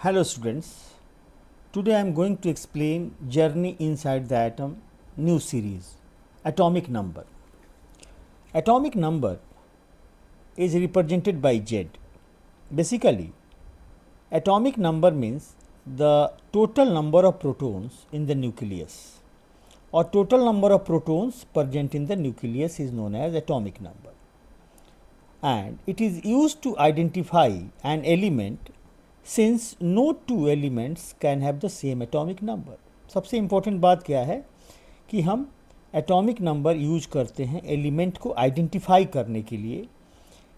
Hello students, today I am going to explain Journey Inside the Atom new series, Atomic Number. Atomic number is represented by Z. Basically, atomic number means the total number of protons in the nucleus or total number of protons present in the nucleus is known as atomic number, and it is used to identify an element since no two elements can have the same atomic number. सबसे important बात क्या है कि हम atomic number use करते हैं element को identify करने के लिए,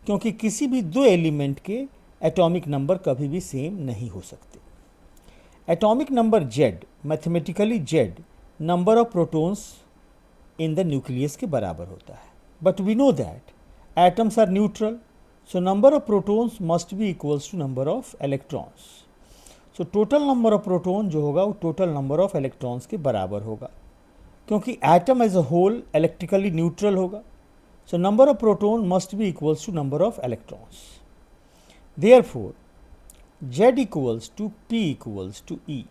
क्योंकि किसी भी दो एलिमेंट के एटॉमिक नंबर कभी भी सेम नहीं हो सकते. Atomic number Z, mathematically Z number of protons in the nucleus के बराबर होता है. But we know that atoms are neutral, so number of protons must be equals to number of electrons. so total number of proton जो होगा वो total number of electrons के बराबर होगा, क्योंकि atom as a whole electrically neutral होगा. so number of proton must be equals to number of electrons. therefore Z equals to P equals to E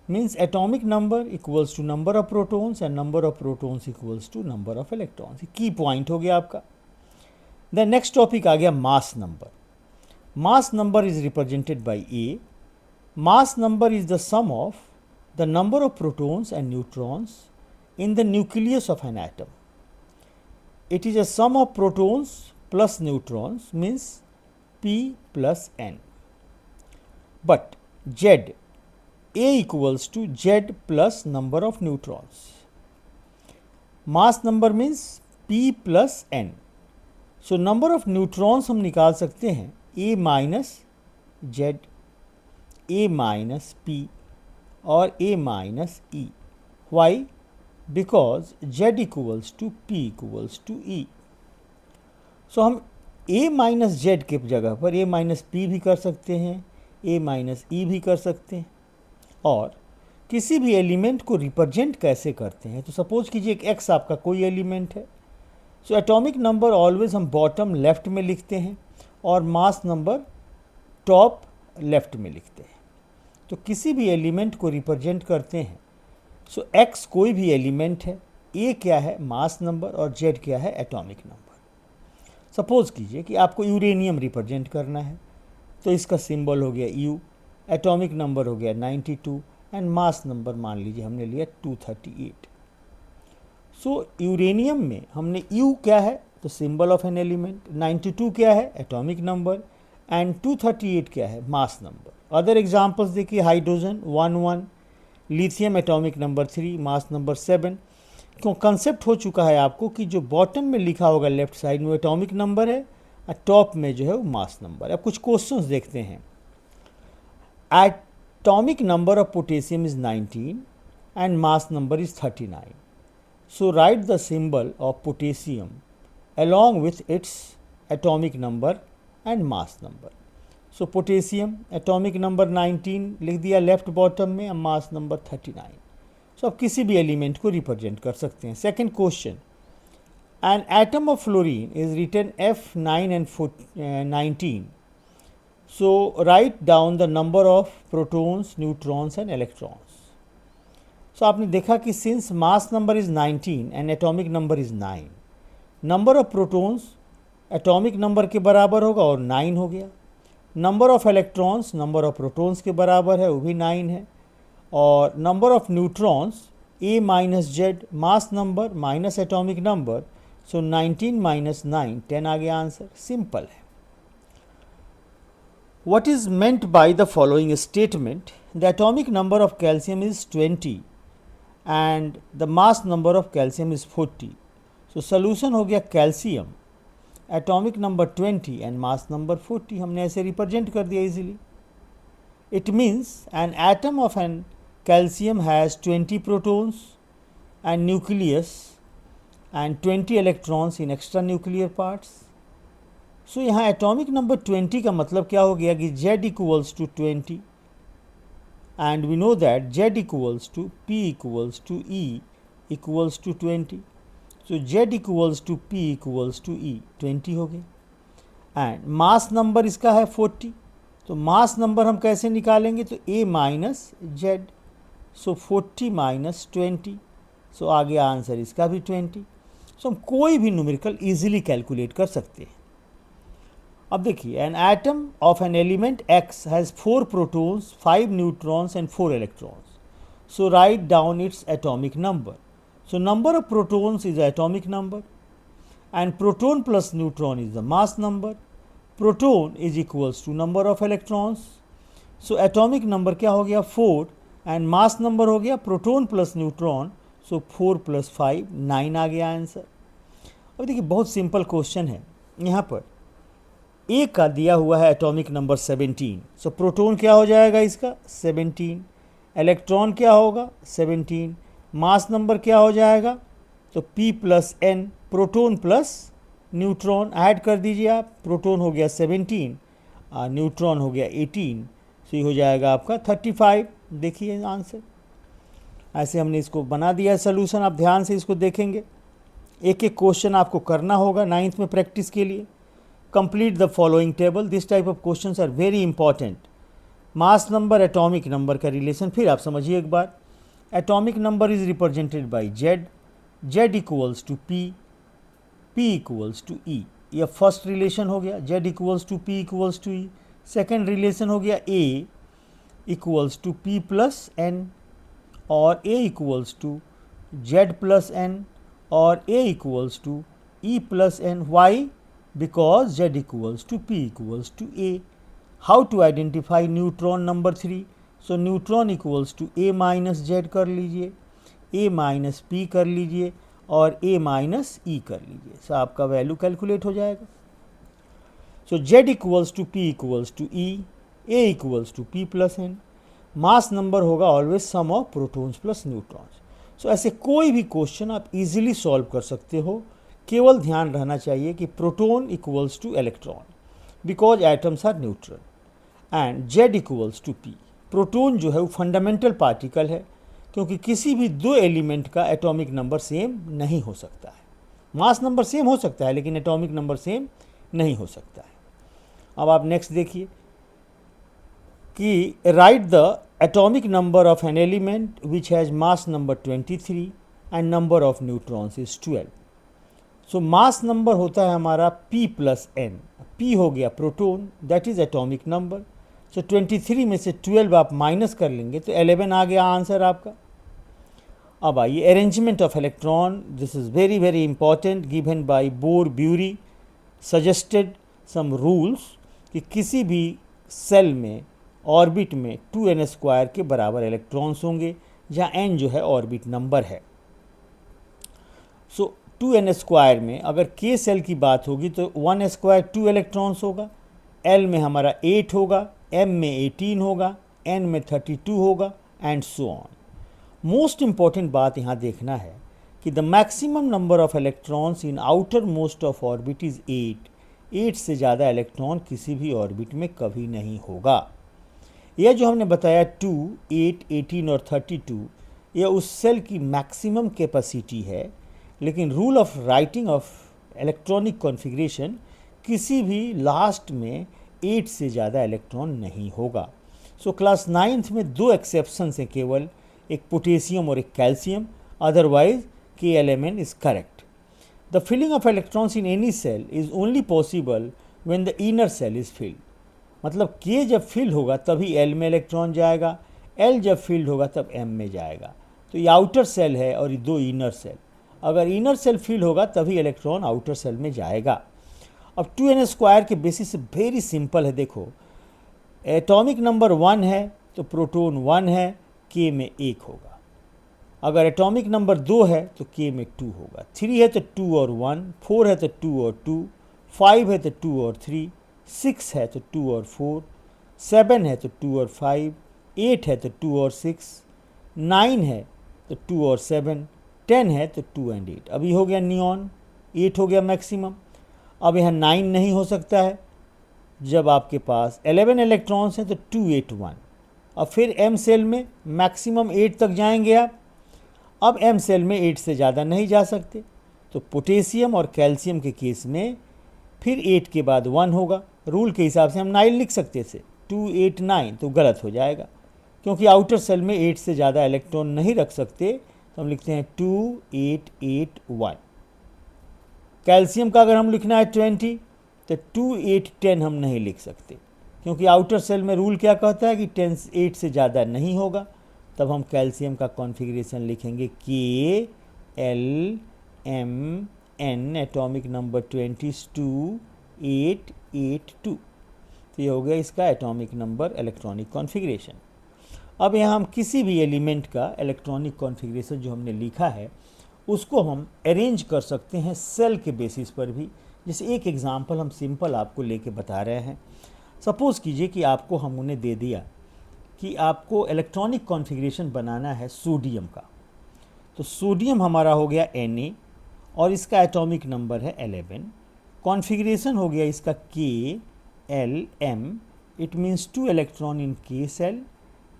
means atomic number equals to number of protons and number of protons equals to number of electrons. key point हो गया आपका. The next topic आ गया mass number. Mass number is represented by A. Mass number is the sum of the number of protons and neutrons in the nucleus of an atom. It is a sum of protons plus neutrons means P plus N. But Z, A equals to Z plus number of neutrons. Mass number means P plus N. So number of neutrons हम निकाल सकते हैं A minus Z, A minus P और A minus E. Why? Because Z equals to P equals to E. So हम A minus Z के जगह पर ए minus P भी कर सकते हैं, ए माइनस ई भी कर सकते हैं. और किसी भी एलिमेंट को रिप्रेजेंट कैसे करते हैं, तो सपोज कीजिए एक एक्स आपका कोई एलिमेंट है. सो एटॉमिक नंबर ऑलवेज हम बॉटम लेफ्ट में लिखते हैं और मास नंबर टॉप लेफ्ट में लिखते हैं. तो किसी भी एलिमेंट को रिप्रेजेंट करते हैं. सो एक्स कोई भी एलिमेंट है, ए क्या है मास नंबर और जेड क्या है एटॉमिक नंबर. सपोज कीजिए कि आपको यूरेनियम रिप्रेजेंट करना है, तो इसका सिंबल हो गया यू, एटॉमिक नंबर हो गया 92 एंड मास नंबर मान लीजिए हमने लिया 238. सो यूरेनियम में हमने U क्या है तो सिंबल ऑफ एन एलिमेंट, 92 क्या है एटॉमिक नंबर एंड 238 क्या है मास नंबर. अदर एग्जांपल्स देखिए, hydrogen 11, lithium atomic number 3, mass number 7. क्यों कंसेप्ट हो चुका है आपको कि जो बॉटम में लिखा होगा लेफ्ट साइड में एटॉमिक नंबर है और टॉप में जो है वो मास नंबर. अब कुछ क्वेश्चंस देखते हैं. Atomic number of potassium is 19 and mass number is 39. So write the symbol of potassium along with its atomic number and mass number. So potassium atomic number 19 लिख दिया लेफ्ट बॉटम में, mass number 39. सो अब किसी भी element को represent कर सकते हैं. Second question, an atom of fluorine is written F9 and 19. So write down the number of protons, neutrons and electrons. So आपने देखा कि since mass number is 19 and atomic number is 9, number of protons atomic number के बराबर होगा और 9 हो गया. Number of electrons number of protons के बराबर है, वो भी 9 है. और number of neutrons A minus Z, mass number minus atomic number, so 19 माइनस 9 10 आ गया आंसर. सिंपल है. What is meant by the following statement? The atomic number of calcium is 20 and the mass number of calcium is 40. So solution हो गया calcium, atomic number 20 and mass number 40. हमने ऐसे represent कर दिया easily. It means an atom of an calcium has 20 protons and nucleus and 20 electrons in extra nuclear parts. So यहाँ atomic number 20 का मतलब क्या हो गया कि Z equals to 20 and we know that Z equals to P equals to E equals to 20. So Z equals to P equals to E 20 हो गया. And mass number इसका है 40. तो मास नंबर हम कैसे निकालेंगे, तो A minus Z, so 40 minus 20, सो आ गया आंसर इसका भी 20। सो हम कोई भी न्यूमेरिकल इजीली कैलकुलेट कर सकते हैं। अब देखिए, N atom of an element X has 4 protons, 5 neutrons and 4 electrons. So write down its atomic number. So number of protons is atomic number and proton plus neutron is the mass number. Proton is equals to number of electrons. So atomic number क्या हो गया 4 and mass number हो गया proton plus neutron, so 4 plus 5 9 आ गया answer. अब देखिए बहुत simple question है, यहाँ पर A का दिया हुआ है एटॉमिक नंबर 17, सो प्रोटॉन क्या हो जाएगा इसका 17, इलेक्ट्रॉन क्या होगा 17, मास नंबर क्या हो जाएगा, तो P plus N, proton plus neutron add कर दीजिए आप, प्रोटॉन हो गया 17 और न्यूट्रॉन हो गया 18, सो ये हो जाएगा आपका 35। देखिए आंसर, ऐसे हमने इसको बना दिया सोल्यूशन। आप ध्यान से इसको देखेंगे, एक एक क्वेश्चन आपको करना होगा 9th में प्रैक्टिस के लिए। Complete the following table, this type of questions are very important. Mass number atomic number का रिलेशन फिर आप समझिए एक बार। Atomic number is represented by Z, Z equals to P, P equals to E, यह first relation हो गया, Z equals to P equals to E। Second relation हो गया A equals to P plus N, और A equals to Z plus N, और A equals to E plus N। Why, because Z equals to P equals to A। How to identify neutron number 3, so neutron equals to A minus Z कर लीजिए, A minus P कर लीजिए, और A minus E कर लीजिए, सो आपका value calculate हो जाएगा। So Z equals to P equals to E, A equals to P plus N। Mass number होगा always sum of protons plus neutrons. So ऐसे कोई भी क्वेश्चन आप इजीली सॉल्व कर सकते हो, केवल ध्यान रहना चाहिए कि proton equals to electron because atoms are neutral, and Z equals to P। Proton जो है वो फंडामेंटल पार्टिकल है, क्योंकि किसी भी दो एलिमेंट का एटॉमिक नंबर सेम नहीं हो सकता है। मास नंबर सेम हो सकता है लेकिन एटॉमिक नंबर सेम नहीं हो सकता है। अब आप नेक्स्ट देखिए कि write the atomic number of an element which has mass number 23 and number of neutrons is 12। So mass number होता है हमारा P प्लस N, P हो गया proton, that is atomic number. So 23 में से 12 आप माइनस कर लेंगे तो 11 आ गया आंसर आपका। अब आइए arrangement of electron, this is very very important, given by Bohr Bury suggested some rules कि किसी भी सेल में ऑर्बिट में 2n² के बराबर इलेक्ट्रॉन्स होंगे, जहाँ n जो है ऑर्बिट नंबर है। सो 2n² में अगर k सेल की बात होगी तो 1² 2 इलेक्ट्रॉन्स होगा, L में हमारा 8 होगा, M में 18 होगा, N में 32 होगा, and so on. Most important बात यहाँ देखना है कि the maximum number of electrons in outer most of orbit is 8। 8 से ज़्यादा इलेक्ट्रॉन किसी भी ऑर्बिट में कभी नहीं होगा। यह जो हमने बताया 2, 8, 18 और 32, यह उस सेल की मैक्सिमम कैपेसिटी है, लेकिन rule of writing of electronic configuration किसी भी लास्ट में 8 से ज़्यादा इलेक्ट्रॉन नहीं होगा। सो क्लास 9th में 2 एक्सेप्शंस हैं केवल, एक पोटेशियम और एक calcium, otherwise KLMN is correct. The filling of electrons in any shell is only possible when the inner shell is filled. मतलब K जब फिल होगा तभी L में इलेक्ट्रॉन जाएगा, L जब फिल्ड होगा तब M में जाएगा। तो ये आउटर सेल है और ये 2 इनर सेल, अगर इनर सेल फिल होगा तभी इलेक्ट्रॉन आउटर सेल में जाएगा। अब 2n² के बेसिस से वेरी सिंपल है, देखो एटॉमिक नंबर 1 है तो प्रोटॉन 1 है, K में 1 होगा। अगर एटॉमिक नंबर 2 है तो K में 2 होगा, 3 है तो 2 और 1, 4 है तो 2 और 2, 5 है तो 2 और 3, 6 है तो 2 और 4, 7 है तो 2 और 5, 8 है तो 2 और 6, 9 है तो 2 और 7, 10 है तो 2 and 8। अभी हो गया नियॉन, 8 हो गया मैक्सिमम। अब यहाँ 9 नहीं हो सकता है, जब आपके पास 11 इलेक्ट्रॉन्स हैं तो 2, 8, 1। अब फिर M सेल में मैक्सिमम 8 तक जाएंगे आप। अब M सेल में 8 से ज़्यादा नहीं जा सकते, तो पोटेशियम और कैल्शियम के केस में फिर 8 के बाद 1 होगा। रूल के हिसाब से हम 9 लिख सकते थे, 289 तो गलत हो जाएगा, क्योंकि आउटर सेल में 8 से ज़्यादा इलेक्ट्रॉन नहीं रख सकते, तो हम लिखते हैं 2881। कैल्शियम का अगर हम लिखना है 20 तो 2810 हम नहीं लिख सकते, क्योंकि आउटर सेल में रूल क्या कहता है कि 10 8 से ज़्यादा नहीं होगा। तब हम कैल्शियम का कॉन्फ़िगरेशन लिखेंगे KLMN, एटॉमिक नंबर 22882। तो ये हो गया इसका एटॉमिक नंबर इलेक्ट्रॉनिक कॉन्फ़िगरेशन। अब यहाँ हम किसी भी एलिमेंट का इलेक्ट्रॉनिक कॉन्फ़िगरेशन जो हमने लिखा है उसको हम अरेंज कर सकते हैं सेल के बेसिस पर भी। जैसे एक एग्जांपल हम सिंपल आपको लेके बता रहे हैं। सपोज़ कीजिए कि आपको हम उन्हें दे दिया कि आपको इलेक्ट्रॉनिक कॉन्फ़िगरेशन बनाना है सोडियम का। तो सोडियम हमारा हो गया Na और इसका एटॉमिक नंबर है 11। कॉन्फ़िगरेशन हो गया इसका KLM, it means 2 electron in K shell,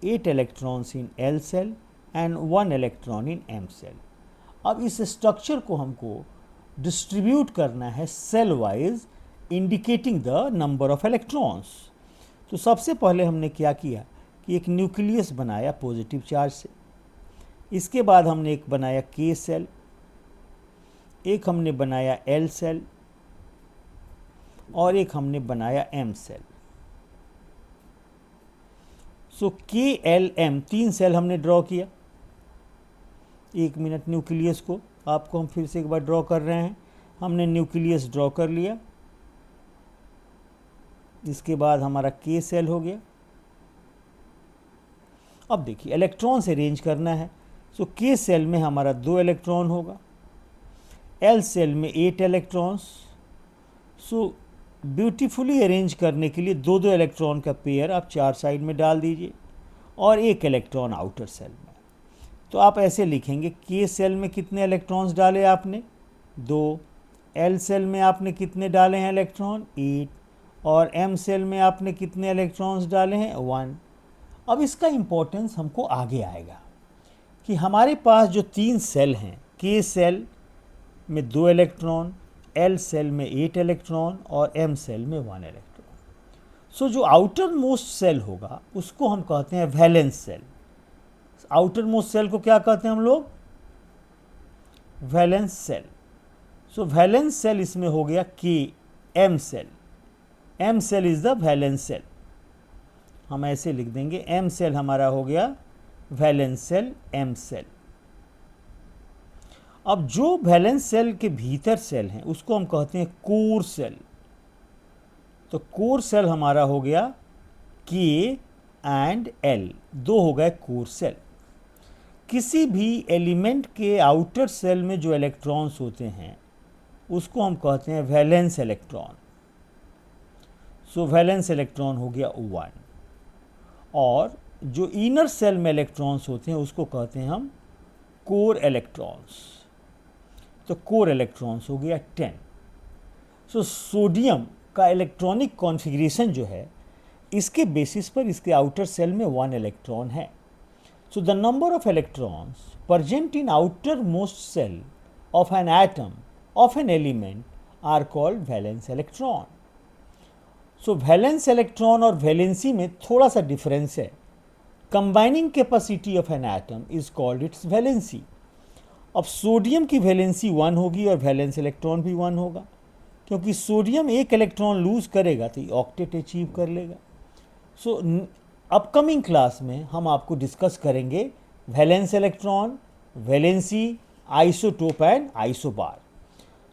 8 electrons in L shell and 1 electron in M shell. अब इस स्ट्रक्चर को हमको डिस्ट्रीब्यूट करना है shell wise, indicating the number of electrons. तो सबसे पहले हमने क्या किया कि एक न्यूक्लियस बनाया पॉजिटिव चार्ज से, इसके बाद हमने एक बनाया K सेल, एक हमने बनाया L सेल और एक हमने बनाया M सेल। सो KLM 3 सेल हमने ड्रॉ किया। एक मिनट, न्यूक्लियस को आपको हम फिर से एक बार ड्रॉ कर रहे हैं। हमने न्यूक्लियस ड्रॉ कर लिया, इसके बाद हमारा K सेल हो गया। अब देखिए इलेक्ट्रॉन से अरेंज करना है। सो K सेल में हमारा 2 इलेक्ट्रॉन होगा, L सेल में 8 इलेक्ट्रॉन्स। सो ब्यूटीफुली अरेंज करने के लिए 2-2 इलेक्ट्रॉन का पेयर आप 4 साइड में डाल दीजिए और 1 इलेक्ट्रॉन आउटर सेल में। तो आप ऐसे लिखेंगे K सेल में कितने इलेक्ट्रॉन्स डाले आपने 2, L सेल में आपने कितने डाले हैं इलेक्ट्रॉन 8 और M सेल में आपने कितने इलेक्ट्रॉन्स डाले हैं 1। अब इसका इम्पोर्टेंस हमको आगे आएगा कि हमारे पास जो 3 सेल हैं, K सेल में 2 इलेक्ट्रॉन, L सेल में 8 इलेक्ट्रॉन और M सेल में 1 इलेक्ट्रॉन। सो जो आउटर मोस्ट सेल होगा उसको हम कहते हैं valence shell. Outermost shell को क्या कहते हैं हम लोग, valence shell. So valence shell इसमें हो गया M shell. M shell is the valence shell, हम ऐसे लिख देंगे M सेल हमारा हो गया वैलेंस सेल M सेल। अब जो वैलेंस सेल के भीतर सेल हैं उसको हम कहते हैं कोर सेल। तो कोर सेल हमारा हो गया K एंड L, 2 हो गए कोर सेल। किसी भी एलिमेंट के आउटर सेल में जो इलेक्ट्रॉन्स होते हैं उसको हम कहते हैं वैलेंस इलेक्ट्रॉन। सो वैलेंस इलेक्ट्रॉन हो गया 1 और जो इनर सेल में इलेक्ट्रॉन्स होते हैं उसको कहते हैं हम कोर इलेक्ट्रॉन्स। तो कोर इलेक्ट्रॉन्स हो गया 10। सो सोडियम का इलेक्ट्रॉनिक कॉन्फ़िगरेशन जो है इसके बेसिस पर इसके आउटर सेल में 1 इलेक्ट्रॉन है। So the number of electrons present in outermost cell of an atom of an element are called valence electron. So valence electron और valency में थोड़ा सा डिफरेंस है। Combining capacity of an atom is called its valency. अब sodium की valency 1 होगी और valence electron भी 1 होगा, क्योंकि सोडियम 1 इलेक्ट्रॉन लूज करेगा तो ऑक्टेट अचीव कर लेगा। सो अपकमिंग क्लास में हम आपको डिस्कस करेंगे valence electron, valency, isotope and isobar.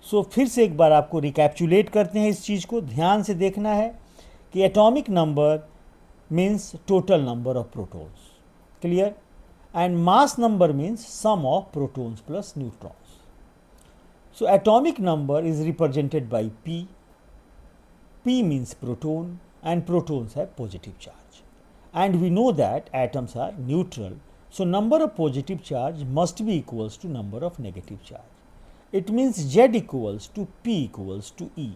So फिर से एक बार आपको रिकैप्चुलेट करते हैं, इस चीज़ को ध्यान से देखना है कि atomic number means total number of protons, clear, and mass number means sum of protons plus neutrons. So atomic number is represented by P. P means proton and protons have positive charge. And we know that atoms are neutral. So number of positive charge must be equals to number of negative charge. It means Z equals to P equals to E.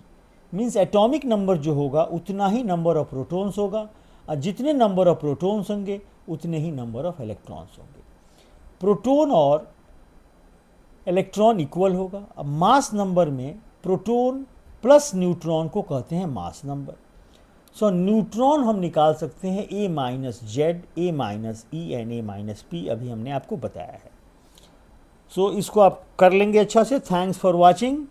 Means atomic number जो होगा उतना ही number of protons होगा और जितने number of protons होंगे उतने ही number of electrons होंगे। Proton और इलेक्ट्रॉन इक्वल होगा। अब मास नंबर में प्रोटॉन प्लस न्यूट्रॉन को कहते हैं मास नंबर। सो न्यूट्रॉन हम निकाल सकते हैं A minus Z, A minus E and A minus P, अभी हमने आपको बताया है। सो इसको आप कर लेंगे अच्छा से। Thanks for watching.